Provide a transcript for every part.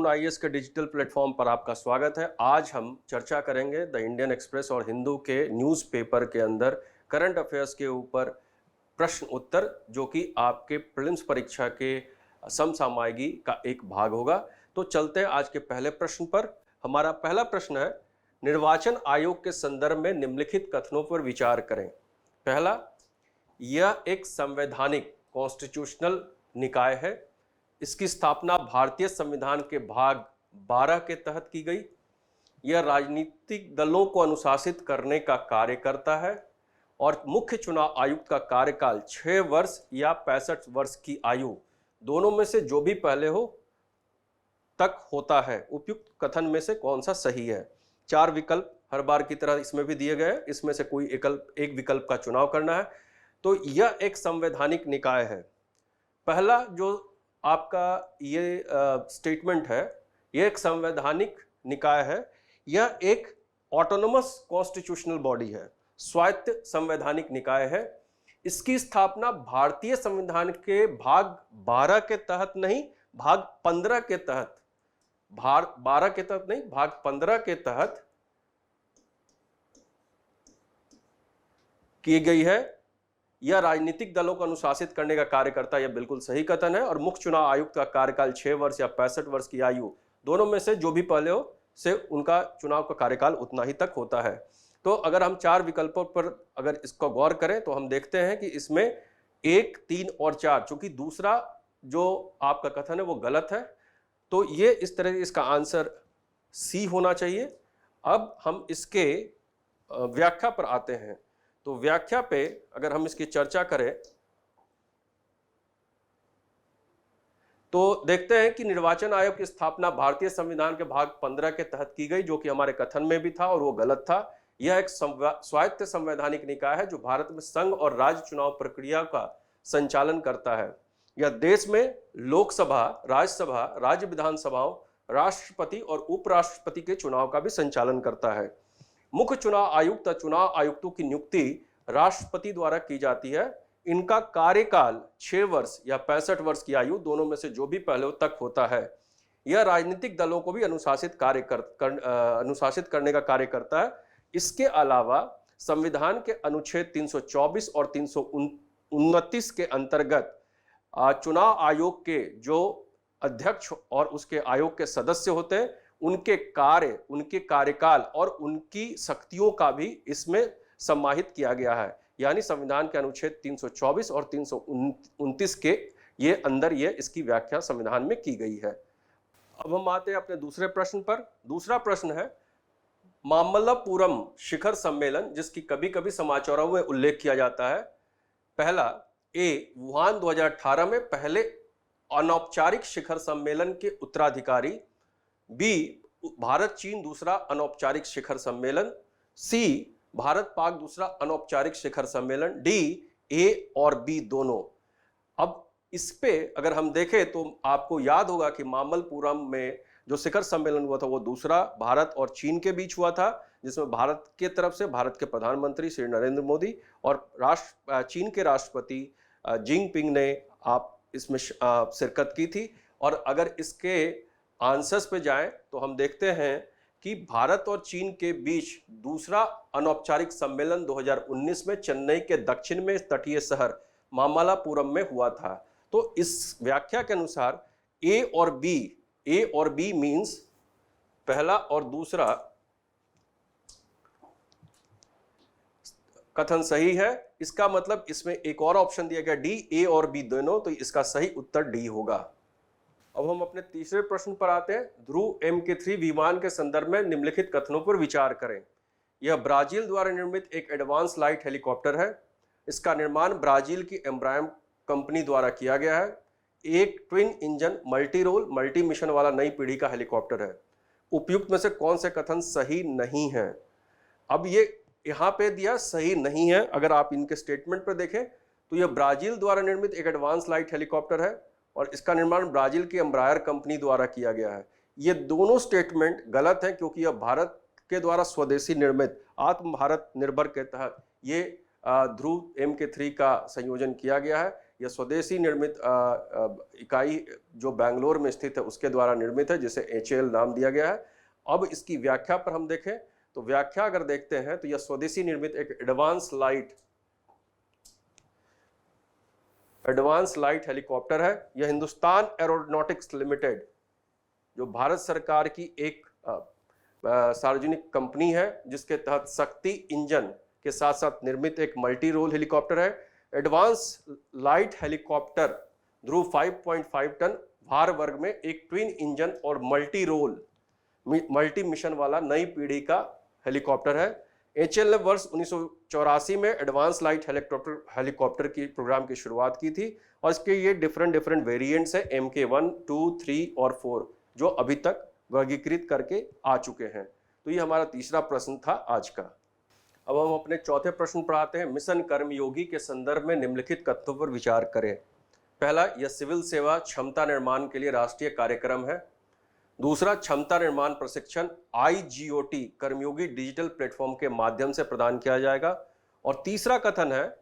Arun IAS के digital platform पर आपका स्वागत है। आज हम चर्चा करेंगे द इंडियन एक्सप्रेस और हिंदू के न्यूज़पेपर के अंदर करंट अफेयर्स के ऊपर प्रश्न उत्तर, जो कि आपके प्रीलिम्स परीक्षा के समसामयिकी का एक भाग होगा। तो चलते हैं आज के पहले प्रश्न पर। हमारा पहला प्रश्न है, निर्वाचन आयोग के संदर्भ में निम्नलिखित कथनों पर विचार करें। पहला, यह एक संवैधानिक कॉन्स्टिट्यूशनल निकाय है। इसकी स्थापना भारतीय संविधान के भाग 12 के तहत की गई। यह राजनीतिक दलों को अनुशासित करने का कार्य करता है और मुख्य चुनाव आयुक्त का कार्यकाल 6 वर्ष या 65 वर्ष की आयु दोनों में से जो भी पहले हो तक होता है। उपयुक्त कथन में से कौन सा सही है? 4 विकल्प हर बार की तरह इसमें भी दिए गए हैं, इसमें से कोई एक विकल्प का चुनाव करना है। तो यह एक संवैधानिक निकाय है। पहला जो आपका ये स्टेटमेंट है, यह एक संवैधानिक निकाय है। यह एक ऑटोनोमस कॉन्स्टिट्यूशनल बॉडी है, स्वायत्त संवैधानिक निकाय है। इसकी स्थापना भारतीय संविधान के भाग 12 के तहत नहीं, भाग 15 के तहत, भाग 12 के तहत नहीं, भाग 15 के तहत की गई है। यह राजनीतिक दलों को अनुशासित करने का कार्य करता है, यह बिल्कुल सही कथन है। और मुख्य चुनाव आयुक्त का कार्यकाल 6 वर्ष या 65 वर्ष की आयु दोनों में से जो भी पहले हो से उनका चुनाव का कार्यकाल उतना ही तक होता है। तो अगर हम 4 विकल्पों पर अगर इसको गौर करें तो हम देखते हैं कि इसमें 1, 3 और 4, चूंकि दूसरा जो आपका कथन है वो गलत है, तो ये इस तरह इसका आंसर सी होना चाहिए। अब हम इसके व्याख्या पर आते हैं। तो व्याख्या पे अगर हम इसकी चर्चा करें तो देखते हैं कि निर्वाचन आयोग की स्थापना भारतीय संविधान के भाग 15 के तहत की गई, जो कि हमारे कथन में भी था और वो गलत था। यह एक स्वायत्त संवैधानिक निकाय है जो भारत में संघ और राज्य चुनाव प्रक्रिया का संचालन करता है। यह देश में लोकसभा, राज्यसभा, राज्य विधानसभाओं, राष्ट्रपति और उपराष्ट्रपति के चुनाव का भी संचालन करता है। मुख्य चुनाव आयुक्त और चुनाव आयुक्तों की नियुक्ति राष्ट्रपति द्वारा की जाती है। इनका कार्यकाल 6 वर्ष या 65 वर्ष की आयु दोनों में से जो भी पहले हो तक होता है। यह राजनीतिक दलों को भी अनुशासित करने का कार्य करता है। इसके अलावा संविधान के अनुच्छेद 324 और 329 के अंतर्गत चुनाव आयोग के जो अध्यक्ष और उसके आयोग के सदस्य होते हैं, उनके कार्य, उनके कार्यकाल और उनकी शक्तियों का भी इसमें समाहित किया गया है। यानी संविधान के अनुच्छेद 324 और 329 के ये अंदर ये इसकी व्याख्या संविधान में की गई है। अब हम आते हैं अपने दूसरे प्रश्न पर। दूसरा प्रश्न है, मामल्लपुरम शिखर सम्मेलन जिसकी कभी कभी समाचारों में उल्लेख किया जाता है। पहला, ए, वुहान 2018 में पहले अनौपचारिक शिखर सम्मेलन के उत्तराधिकारी। बी, भारत चीन दूसरा अनौपचारिक शिखर सम्मेलन। सी, भारत पाक दूसरा अनौपचारिक शिखर सम्मेलन। डी, ए और बी दोनों। अब इस पे अगर हम देखें तो आपको याद होगा कि मामल्लपुरम में जो शिखर सम्मेलन हुआ था वो दूसरा भारत और चीन के बीच हुआ था, जिसमें भारत के तरफ से भारत के प्रधानमंत्री श्री नरेंद्र मोदी और चीन के राष्ट्रपति जिनपिंग ने इसमें शिरकत की थी। और अगर इसके आंसर्स पे जाएं तो हम देखते हैं कि भारत और चीन के बीच दूसरा अनौपचारिक सम्मेलन 2019 में चेन्नई के दक्षिण में तटीय शहर मामल्लपुरम में हुआ था। तो इस व्याख्या के अनुसार ए और बी मींस पहला और दूसरा कथन सही है। इसका मतलब इसमें एक और ऑप्शन दिया गया डी, ए और बी दोनों, तो इसका सही उत्तर डी होगा। अब हम अपने तीसरे प्रश्न पर आते हैं। ध्रुव MK3 विमान के संदर्भ में निम्नलिखित कथनों पर विचार करें। यह ब्राजील द्वारा निर्मित एक एडवांस लाइट हेलीकॉप्टर है। इसका निर्माण ब्राजील की एम्ब्रायम कंपनी द्वारा किया गया है। एक twin engine multi role multi mission वाला नई पीढ़ी का हेलीकॉप्टर है। उपयुक्त में से कौन से कथन सही नहीं है? अब ये यहाँ पे दिया सही नहीं है। अगर आप इनके स्टेटमेंट पर देखें तो यह ब्राजील द्वारा निर्मित एक एडवांस लाइट हेलीकॉप्टर है और इसका निर्माण ब्राजील की एम्ब्रायर कंपनी द्वारा किया गया है। ये दोनों स्टेटमेंट गलत हैं क्योंकि यह भारत के द्वारा स्वदेशी निर्मित आत्म भारत निर्भर के तहत ये ध्रुव MK3 का संयोजन किया गया है। यह स्वदेशी निर्मित इकाई जो बेंगलोर में स्थित है उसके द्वारा निर्मित है, जिसे HAL नाम दिया गया है। अब इसकी व्याख्या पर हम देखें तो व्याख्या अगर देखते हैं तो यह स्वदेशी निर्मित एक एडवांस लाइट हेलीकॉप्टर है। यह हिंदुस्तान एरोनॉटिक्स लिमिटेड जो भारत सरकार की एक सार्वजनिक कंपनी है, जिसके तहत शक्ति इंजन के साथ साथ निर्मित एक मल्टी रोल हेलीकॉप्टर है। एडवांस लाइट हेलीकॉप्टर ध्रुव 5.5 टन भार वर्ग में एक ट्विन इंजन और मल्टी मिशन वाला नई पीढ़ी का हेलीकॉप्टर है। HAL ने वर्ष 1984 में एडवांस लाइट हेलीकॉप्टर की प्रोग्राम की शुरुआत की थी और इसके ये डिफरेंट वेरिएंट्स हैं MK1, 2, 3 और 4 जो अभी तक वर्गीकृत करके आ चुके हैं। तो ये हमारा तीसरा प्रश्न था आज का। अब हम अपने चौथे प्रश्न पर आते हैं। मिशन कर्मयोगी के संदर्भ में निम्नलिखित कथनों पर विचार करें। पहला, यह सिविल सेवा क्षमता निर्माण के लिए राष्ट्रीय कार्यक्रम है। दूसरा, क्षमता निर्माण प्रशिक्षण IGOT कर्मयोगी डिजिटल प्लेटफॉर्म के माध्यम से प्रदान किया जाएगा। और तीसरा कथन है,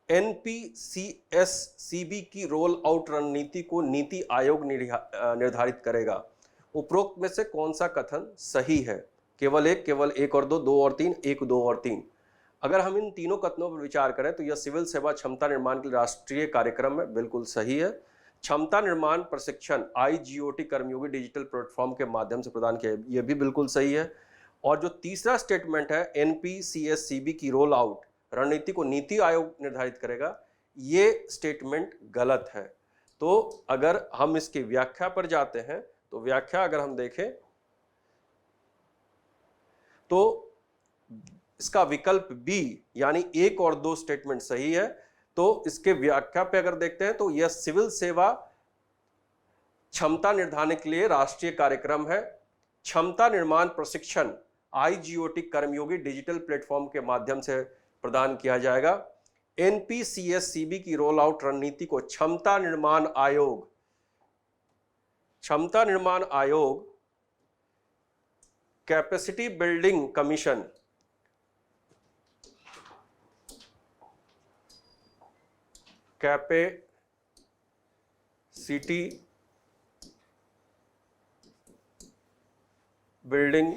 NPCSCB की रोल आउट रणनीति को नीति आयोग निर्धारित करेगा। उपरोक्त में से कौन सा कथन सही है? केवल एक और दो और तीन, एक, दो और तीन। अगर हम इन तीनों कथनों पर विचार करें तो यह सिविल सेवा क्षमता निर्माण के लिए राष्ट्रीय कार्यक्रम है, बिल्कुल सही है। क्षमता निर्माण प्रशिक्षण IGOT कर्मयोगी डिजिटल प्लेटफॉर्म के माध्यम से प्रदान किया, यह भी बिल्कुल सही है। और जो तीसरा स्टेटमेंट है, NPCSCB की रोल आउट रणनीति को नीति आयोग निर्धारित करेगा, ये स्टेटमेंट गलत है। तो अगर हम इसकी व्याख्या पर जाते हैं तो व्याख्या अगर हम देखें तो इसका विकल्प बी यानी 1 और 2 स्टेटमेंट सही है। तो इसके व्याख्या पे अगर देखते हैं तो यह सिविल सेवा क्षमता निर्धारण के लिए राष्ट्रीय कार्यक्रम है। क्षमता निर्माण प्रशिक्षण IGOT कर्मयोगी डिजिटल प्लेटफॉर्म के माध्यम से प्रदान किया जाएगा। NPCSCB की रोल आउट रणनीति को क्षमता निर्माण आयोग capacity building commission capacity building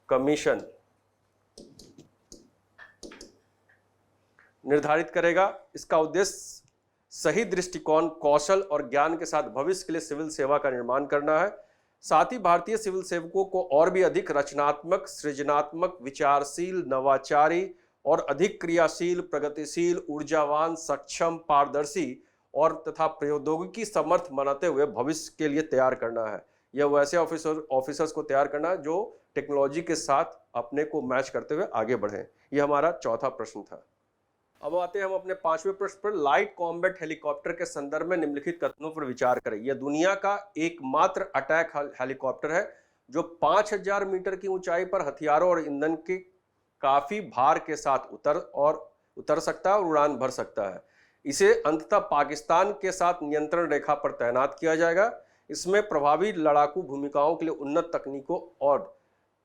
commission निर्धारित करेगा। इसका उद्देश्य सही दृष्टिकोण, कौशल और ज्ञान के साथ भविष्य के लिए सिविल सेवा का निर्माण करना है। साथ ही भारतीय सिविल सेवकों को और भी अधिक रचनात्मक, सृजनात्मक, विचारशील, नवाचारी और अधिक क्रियाशील, प्रगतिशील, ऊर्जावान, सक्षम, पारदर्शी और तथा प्रौद्योगिकी समर्थ बनाते हुए भविष्य के लिए तैयार करना है। यह वैसे ऑफिसर्स को तैयार करना है जो टेक्नोलॉजी के साथ अपने को मैच करते हुए आगे बढ़ें। यह हमारा चौथा प्रश्न था। अब आते हैं हम अपने पांचवें प्रश्न पर। लाइट कॉम्बैट हेलीकॉप्टर के संदर्भ में निम्नलिखित कथनों पर विचार करें। यह दुनिया का एकमात्र अटैक हेलीकॉप्टर है जो 5000 मीटर की ऊंचाई पर हथियारों और ईंधन के काफी भार के साथ उतर सकता है और उड़ान भर सकता है। इसे अंततः पाकिस्तान के साथ नियंत्रण रेखा पर तैनात किया जाएगा। इसमें प्रभावी लड़ाकू भूमिकाओं के लिए उन्नत तकनीकों और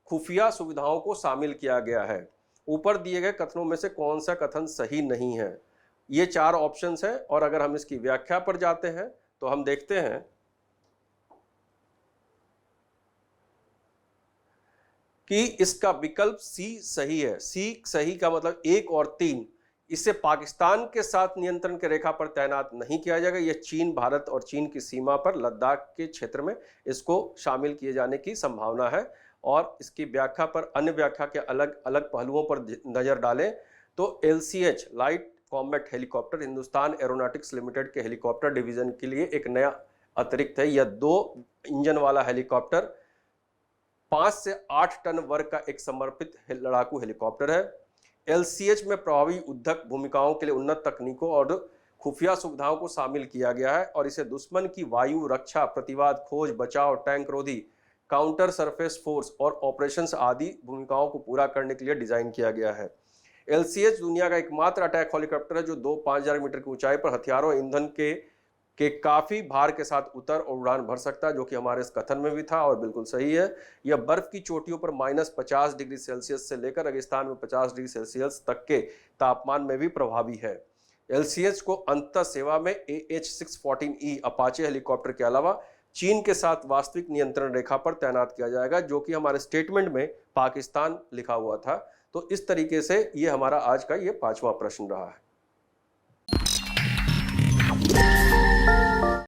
खुफिया सुविधाओं को शामिल किया गया है। ऊपर दिए गए कथनों में से कौन सा कथन सही नहीं है? ये 4 ऑप्शंस हैं और अगर हम इसकी व्याख्या पर जाते हैं तो हम देखते हैं कि इसका विकल्प सी सही है। सी सही का मतलब 1 और 3, इसे पाकिस्तान के साथ नियंत्रण के रेखा पर तैनात नहीं किया जाएगा। यह चीन, भारत और चीन की सीमा पर लद्दाख के क्षेत्र में इसको शामिल किए जाने की संभावना है। और इसकी व्याख्या पर, अन्य व्याख्या के अलग अलग पहलुओं पर नजर डालें तो LCH light combat helicopter Hindustan aeronautics limited के हेलीकॉप्टर डिवीजन के लिए एक नया अतिरिक्त है। यह 2 इंजन वाला हेलीकॉप्टर 5 से 8 टन वर्ग का एक समर्पित लड़ाकू हेलीकॉप्टर है। LCH में प्रभावी युद्धक भूमिकाओं के लिए उन्नत तकनीकों और खुफिया सुविधाओं को शामिल किया गया है और इसे दुश्मन की वायु रक्षा, प्रतिवाद, खोज, बचाव, टैंक रोधी, काउंटर सरफेस फोर्स और ऑपरेशंस आदि भूमिकाओं को पूरा करने के लिए डिजाइन किया गया है। LCH दुनिया का एकमात्र अटैक हेलीकॉप्टर है जो 5000 मीटर की ऊंचाई पर हथियारों और ईंधन के काफी भार के साथ उतर और उड़ान भर सकता है, जो कि हमारे इस कथन में भी था और बिल्कुल सही है। यह बर्फ की चोटियों पर -50 डिग्री सेल्सियस से लेकर रेगिस्तान में 50 डिग्री सेल्सियस तक के तापमान में भी प्रभावी है। LCH को अंतः सेवा में AH-614E अपाचे हेलीकॉप्टर के अलावा चीन के साथ वास्तविक नियंत्रण रेखा पर तैनात किया जाएगा, जो कि हमारे स्टेटमेंट में पाकिस्तान लिखा हुआ था। तो इस तरीके से ये हमारा आज का ये 5वां प्रश्न रहा है।